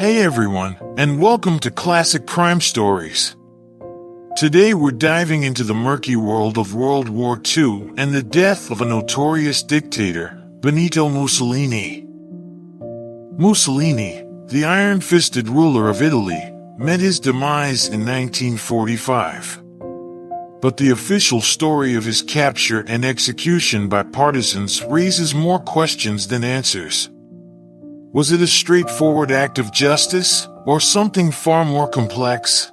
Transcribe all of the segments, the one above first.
Hey everyone, and welcome to Classic Crime Stories. Today we're diving into the murky world of World War II and the death of a notorious dictator, Benito Mussolini. Mussolini, the iron-fisted ruler of Italy, met his demise in 1945. But the official story of his capture and execution by partisans raises more questions than answers. Was it a straightforward act of justice, or something far more complex?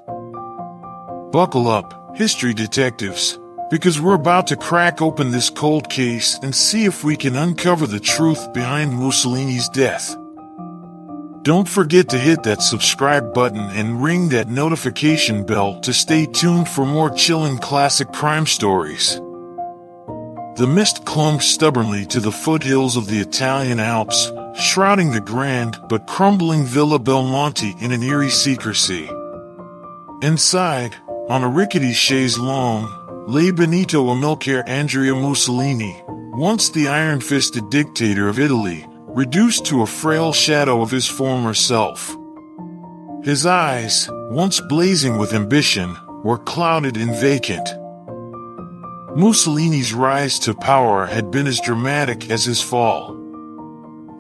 Buckle up, history detectives, because we're about to crack open this cold case and see if we can uncover the truth behind Mussolini's death. Don't forget to hit that subscribe button and ring that notification bell to stay tuned for more chilling classic crime stories. The mist clung stubbornly to the foothills of the Italian Alps, shrouding the grand but crumbling Villa Belmonte in an eerie secrecy. Inside, on a rickety chaise longue, lay Benito Amilcare Andrea Mussolini, once the iron-fisted dictator of Italy, reduced to a frail shadow of his former self. His eyes, once blazing with ambition, were clouded and vacant. Mussolini's rise to power had been as dramatic as his fall.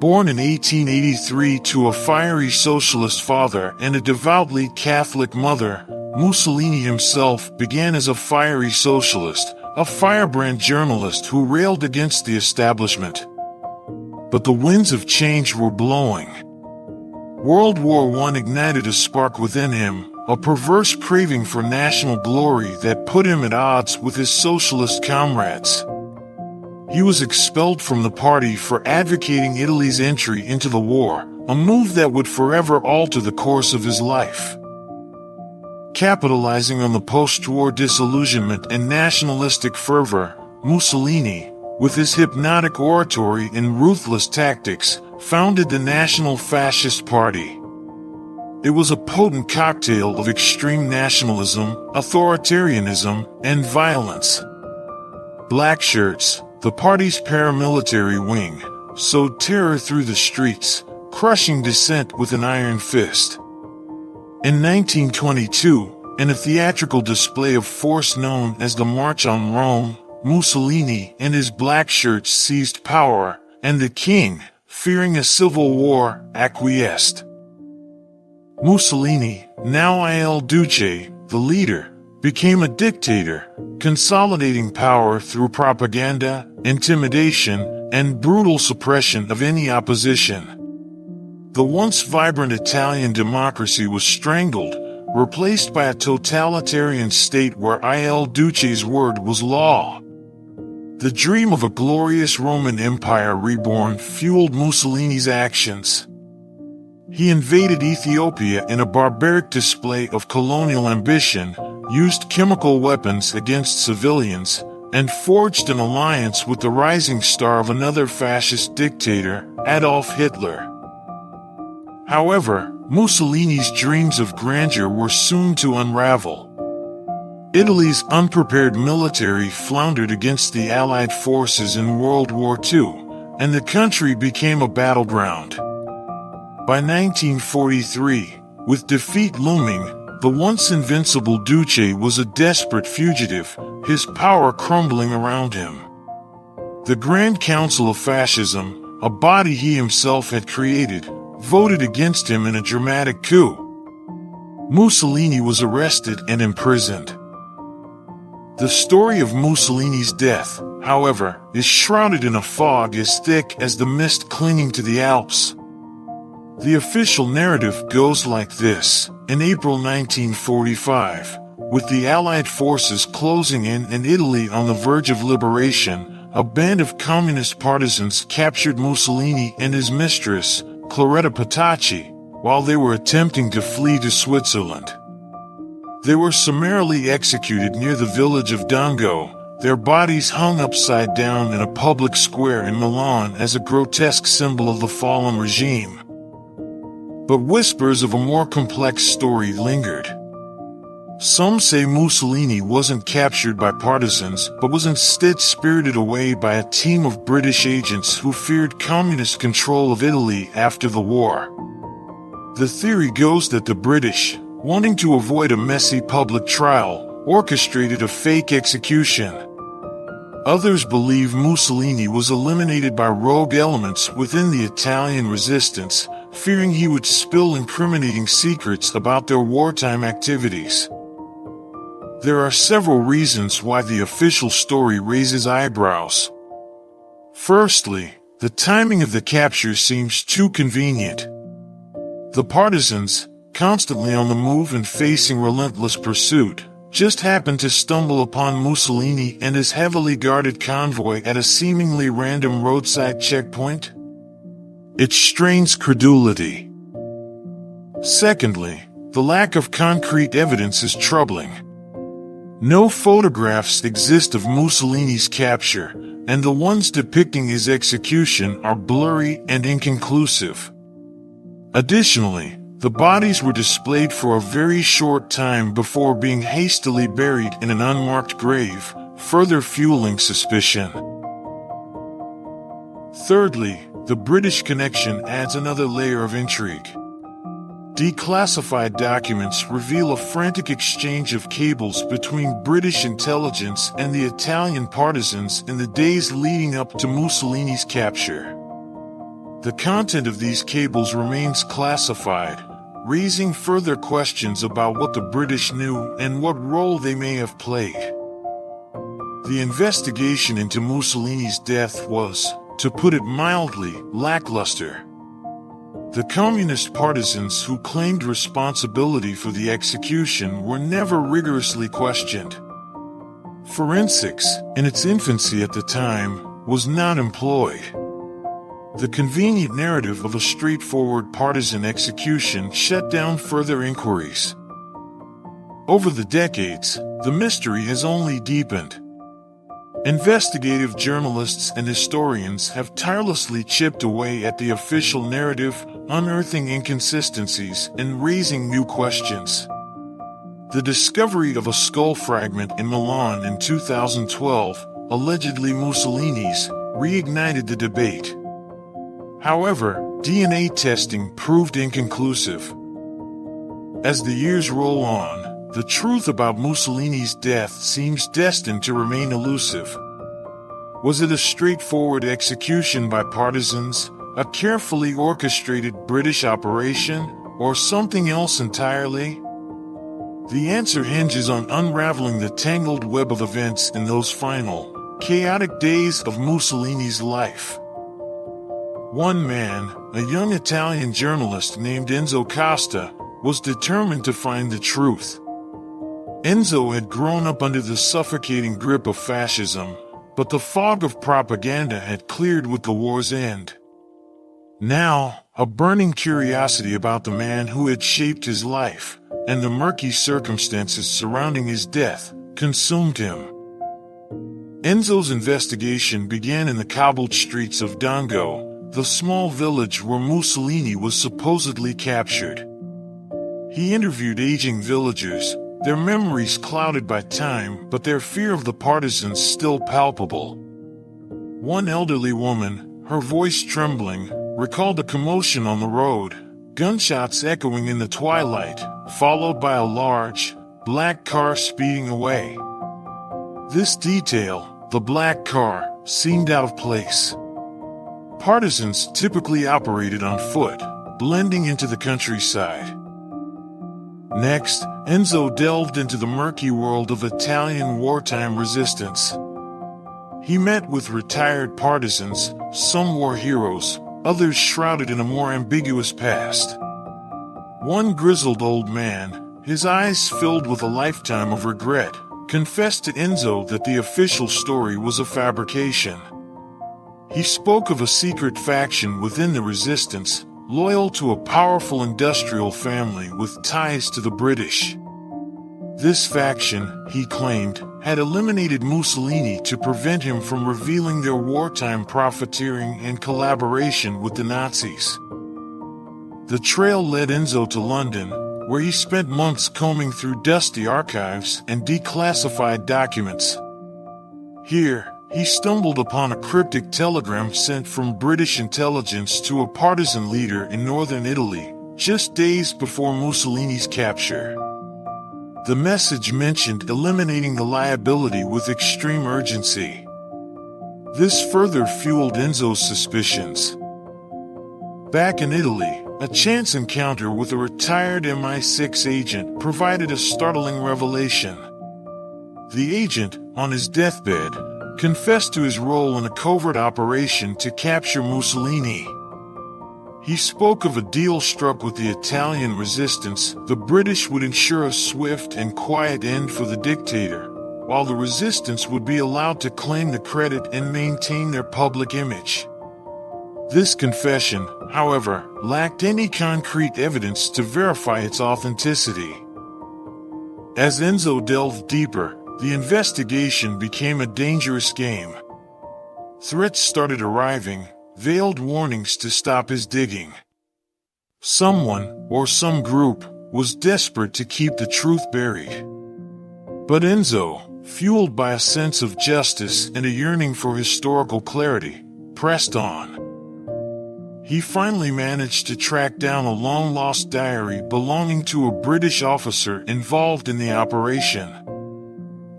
Born in 1883 to a fiery socialist father and a devoutly Catholic mother, Mussolini himself began as a fiery socialist, a firebrand journalist who railed against the establishment. But the winds of change were blowing. World War I ignited a spark within him, a perverse craving for national glory that put him at odds with his socialist comrades. He was expelled from the party for advocating Italy's entry into the war, a move that would forever alter the course of his life. Capitalizing on the post-war disillusionment and nationalistic fervor, Mussolini, with his hypnotic oratory and ruthless tactics, founded the National Fascist Party. It was a potent cocktail of extreme nationalism, authoritarianism, and violence. Black shirts, the party's paramilitary wing, sowed terror through the streets, crushing dissent with an iron fist. In 1922, in a theatrical display of force known as the March on Rome, Mussolini and his black shirts seized power, and the king, fearing a civil war, acquiesced. Mussolini, now Il Duce, the leader, became a dictator, consolidating power through propaganda, intimidation, and brutal suppression of any opposition. The once vibrant Italian democracy was strangled, replaced by a totalitarian state where Il Duce's word was law. The dream of a glorious Roman Empire reborn fueled Mussolini's actions. He invaded Ethiopia in a barbaric display of colonial ambition, used chemical weapons against civilians, and forged an alliance with the rising star of another fascist dictator, Adolf Hitler. However, Mussolini's dreams of grandeur were soon to unravel. Italy's unprepared military floundered against the Allied forces in World War II, and the country became a battleground. By 1943, with defeat looming, the once invincible Duce was a desperate fugitive, his power crumbling around him. The Grand Council of Fascism, a body he himself had created, voted against him in a dramatic coup. Mussolini was arrested and imprisoned. The story of Mussolini's death, however, is shrouded in a fog as thick as the mist clinging to the Alps. The official narrative goes like this. In April 1945, with the Allied forces closing in and Italy on the verge of liberation, a band of communist partisans captured Mussolini and his mistress, Cloretta Petacci, while they were attempting to flee to Switzerland. They were summarily executed near the village of Dongo, their bodies hung upside down in a public square in Milan as a grotesque symbol of the fallen regime. But whispers of a more complex story lingered. Some say Mussolini wasn't captured by partisans but was instead spirited away by a team of British agents who feared communist control of Italy after the war. The theory goes that the British, wanting to avoid a messy public trial, orchestrated a fake execution. Others believe Mussolini was eliminated by rogue elements within the Italian resistance, fearing he would spill incriminating secrets about their wartime activities. There are several reasons why the official story raises eyebrows. Firstly, the timing of the capture seems too convenient. The partisans, constantly on the move and facing relentless pursuit, just happened to stumble upon Mussolini and his heavily guarded convoy at a seemingly random roadside checkpoint. It strains credulity. Secondly, the lack of concrete evidence is troubling. No photographs exist of Mussolini's capture, and the ones depicting his execution are blurry and inconclusive. Additionally, the bodies were displayed for a very short time before being hastily buried in an unmarked grave, further fueling suspicion. Thirdly, the British connection adds another layer of intrigue. Declassified documents reveal a frantic exchange of cables between British intelligence and the Italian partisans in the days leading up to Mussolini's capture. The content of these cables remains classified, raising further questions about what the British knew and what role they may have played. The investigation into Mussolini's death was, to put it mildly, lackluster. The communist partisans who claimed responsibility for the execution were never rigorously questioned. Forensics, in its infancy at the time, was not employed. The convenient narrative of a straightforward partisan execution shut down further inquiries. Over the decades, the mystery has only deepened. Investigative journalists and historians have tirelessly chipped away at the official narrative, unearthing inconsistencies and raising new questions. The discovery of a skull fragment in Milan in 2012, allegedly Mussolini's, reignited the debate. However, DNA testing proved inconclusive. As the years roll on, the truth about Mussolini's death seems destined to remain elusive. Was it a straightforward execution by partisans, a carefully orchestrated British operation, or something else entirely? The answer hinges on unraveling the tangled web of events in those final, chaotic days of Mussolini's life. One man, a young Italian journalist named Enzo Costa, was determined to find the truth. Enzo had grown up under the suffocating grip of fascism, but the fog of propaganda had cleared with the war's end. Now, a burning curiosity about the man who had shaped his life, and the murky circumstances surrounding his death, consumed him. Enzo's investigation began in the cobbled streets of Dongo, the small village where Mussolini was supposedly captured. He interviewed aging villagers, their memories clouded by time, but their fear of the partisans still palpable. One elderly woman, her voice trembling, recalled a commotion on the road, gunshots echoing in the twilight, followed by a large, black car speeding away. This detail, the black car, seemed out of place. Partisans typically operated on foot, blending into the countryside. Next, Enzo delved into the murky world of Italian wartime resistance. He met with retired partisans, some war heroes, others shrouded in a more ambiguous past. One grizzled old man, his eyes filled with a lifetime of regret, confessed to Enzo that the official story was a fabrication. He spoke of a secret faction within the resistance, loyal to a powerful industrial family with ties to the British. This faction, he claimed, had eliminated Mussolini to prevent him from revealing their wartime profiteering and collaboration with the Nazis. The trail led Enzo to London, where he spent months combing through dusty archives and declassified documents. Here, he stumbled upon a cryptic telegram sent from British intelligence to a partisan leader in northern Italy, just days before Mussolini's capture. The message mentioned eliminating the liability with extreme urgency. This further fueled Enzo's suspicions. Back in Italy, a chance encounter with a retired MI6 agent provided a startling revelation. The agent, on his deathbed, confessed to his role in a covert operation to capture Mussolini. He spoke of a deal struck with the Italian resistance. The British would ensure a swift and quiet end for the dictator, while the resistance would be allowed to claim the credit and maintain their public image. This confession, however, lacked any concrete evidence to verify its authenticity. As Enzo delved deeper, the investigation became a dangerous game. Threats started arriving, veiled warnings to stop his digging. Someone, or some group, was desperate to keep the truth buried. But Enzo, fueled by a sense of justice and a yearning for historical clarity, pressed on. He finally managed to track down a long-lost diary belonging to a British officer involved in the operation.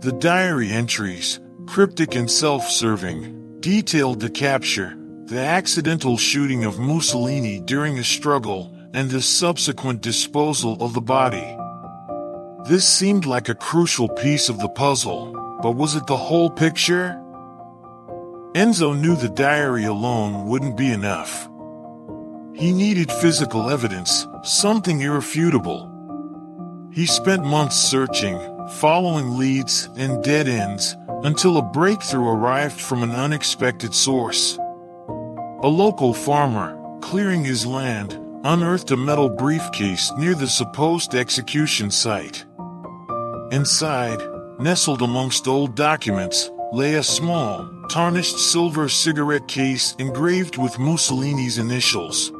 The diary entries, cryptic and self-serving, detailed the capture, the accidental shooting of Mussolini during a struggle, and the subsequent disposal of the body. This seemed like a crucial piece of the puzzle, but was it the whole picture? Enzo knew the diary alone wouldn't be enough. He needed physical evidence, something irrefutable. He spent months searching, following leads and dead ends, until a breakthrough arrived from an unexpected source. A local farmer, clearing his land, unearthed a metal briefcase near the supposed execution site. Inside, nestled amongst old documents, lay a small, tarnished silver cigarette case engraved with Mussolini's initials.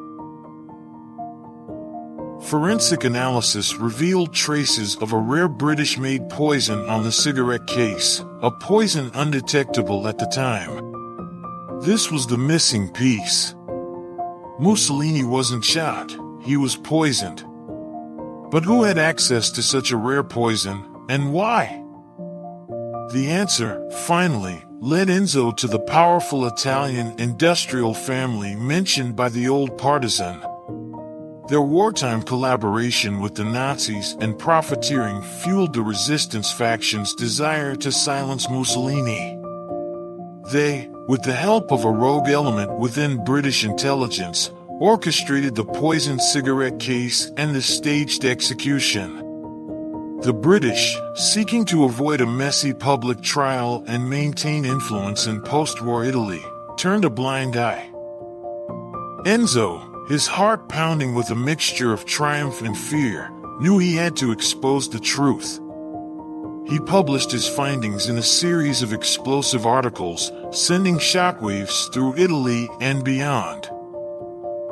Forensic analysis revealed traces of a rare British-made poison on the cigarette case, a poison undetectable at the time. This was the missing piece. Mussolini wasn't shot, he was poisoned. But who had access to such a rare poison, and why? The answer, finally, led Enzo to the powerful Italian industrial family mentioned by the old partisan. Their wartime collaboration with the Nazis and profiteering fueled the resistance faction's desire to silence Mussolini. They, with the help of a rogue element within British intelligence, orchestrated the poisoned cigarette case and the staged execution. The British, seeking to avoid a messy public trial and maintain influence in post-war Italy, turned a blind eye. Enzo, his heart pounding with a mixture of triumph and fear, knew he had to expose the truth. He published his findings in a series of explosive articles, sending shockwaves through Italy and beyond.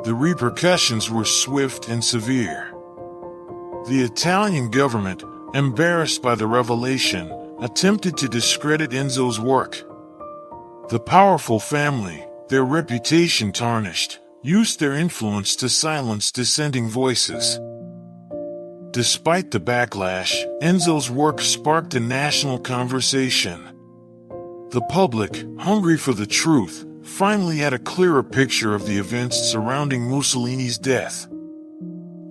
The repercussions were swift and severe. The Italian government, embarrassed by the revelation, attempted to discredit Enzo's work. The powerful family, their reputation tarnished, used their influence to silence dissenting voices. Despite the backlash, Enzo's work sparked a national conversation. The public, hungry for the truth, finally had a clearer picture of the events surrounding Mussolini's death.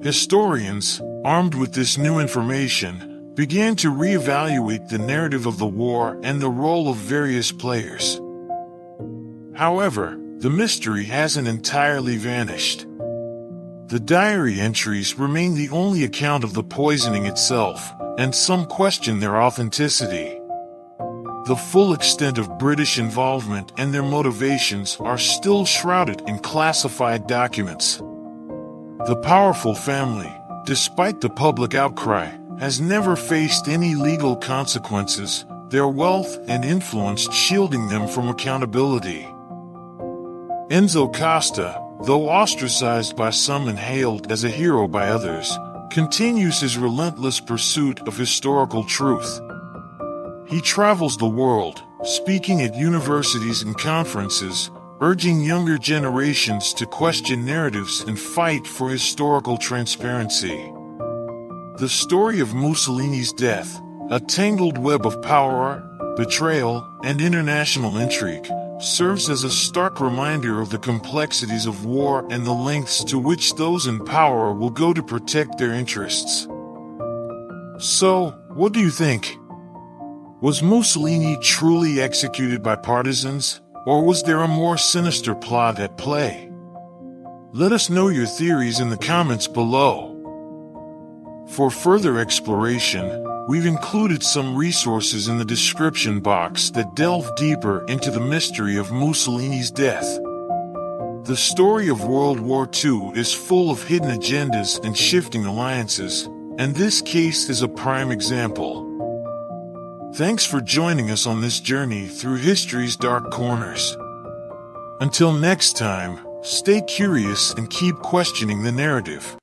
Historians, armed with this new information, began to reevaluate the narrative of the war and the role of various players. However, the mystery hasn't entirely vanished. The diary entries remain the only account of the poisoning itself, and some question their authenticity. The full extent of British involvement and their motivations are still shrouded in classified documents. The powerful family, despite the public outcry, has never faced any legal consequences, their wealth and influence shielding them from accountability. Enzo Costa, though ostracized by some and hailed as a hero by others, continues his relentless pursuit of historical truth. He travels the world, speaking at universities and conferences, urging younger generations to question narratives and fight for historical transparency. The story of Mussolini's death, a tangled web of power, betrayal, and international intrigue, serves as a stark reminder of the complexities of war and the lengths to which those in power will go to protect their interests. So, what do you think? Was Mussolini truly executed by partisans, or was there a more sinister plot at play? Let us know your theories in the comments below. For further exploration, we've included some resources in the description box that delve deeper into the mystery of Mussolini's death. The story of World War II is full of hidden agendas and shifting alliances, and this case is a prime example. Thanks for joining us on this journey through history's dark corners. Until next time, stay curious and keep questioning the narrative.